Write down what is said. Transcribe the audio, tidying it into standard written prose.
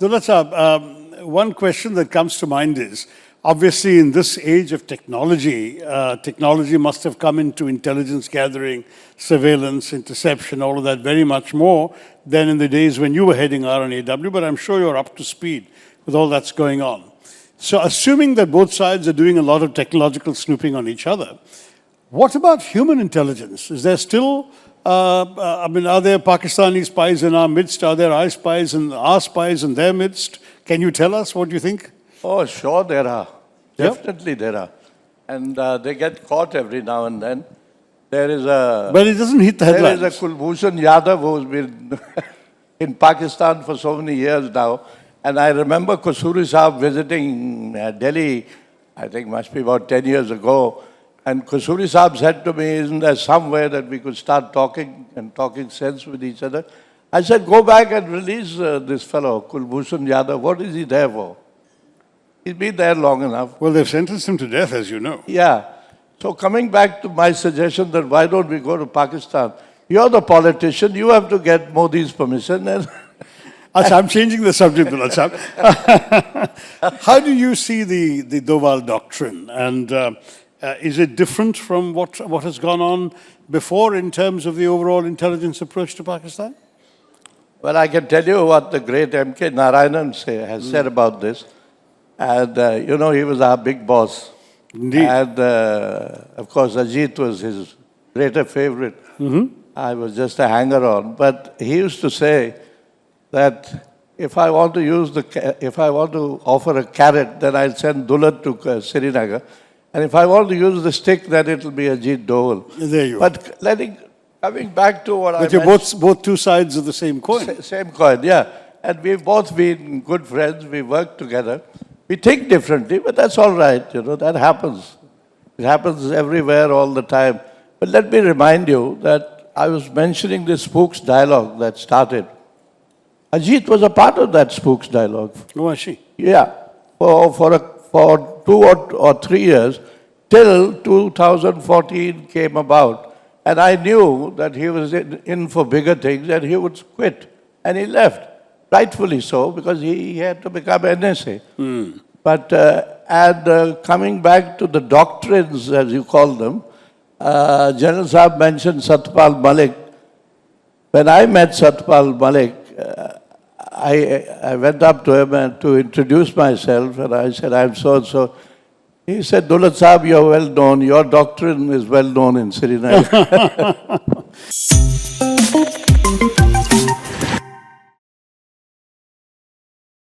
Dullat Saab, one question that comes to mind is, obviously in this age of technology, technology must have come into intelligence gathering, surveillance, interception, all of that very much more than in the days when you were heading R&AW, but I'm sure you're up to speed with all that's going on. So assuming that both sides are doing a lot of technological snooping on each other, what about human intelligence? Is there still, are there Pakistani spies in our midst? Are there our spies in their midst? Can you tell us what you think? Oh, sure there are. Definitely there are. And they get caught every now and then. There is a... But it doesn't hit the headlines. There is a Kulbhushan Yadav who's been in Pakistan for so many years now. And I remember Kasuri Saab visiting Delhi, I think must be about 10 years ago. And Kasuri Saab said to me, isn't there somewhere that we could start talking and talking sense with each other? I said, go back and release this fellow, Kulbhushan Yadav. What is he there for? He's been there long enough. Well, they've sentenced him to death, as you know. Yeah. So coming back to my suggestion that why don't we go to Pakistan? You're the politician. You have to get Modi's permission. And I'm changing the subject, Dullat Saab. How do you see the Doval doctrine? And is it different from what has gone on before in terms of the overall intelligence approach to Pakistan? Well, I can tell you what the great M.K. Narayanan has said about this. And, he was our big boss. Indeed. And, of course, Ajit was his greater favorite. I was just a hanger-on. But he used to say that if I want to offer a carrot, then I'll send Dullat to Srinagar. And if I want to use the stick, then it'll be Ajit Doval. There you are. But coming back to what I mentioned... But you're both two sides of the same coin. Same coin, yeah. And we've both been good friends. We worked together. We think differently, but that's all right. That happens. It happens everywhere all the time. But let me remind you that I was mentioning this Spooks dialogue that started. Ajit was a part of that Spooks dialogue. Oh, was she? Yeah. For 2 or 3 years, till 2014 came about. And I knew that he was in for bigger things and he would quit. And he left. Rightfully so, because he had to become NSA. But coming back to the doctrines, as you call them, General Saab mentioned Satpal Malik. When I met Satpal Malik, I went up to him and to introduce myself, and I said, I'm so-and-so. He said, Dullat Saab, you're well known. Your doctrine is well known in Srinagar.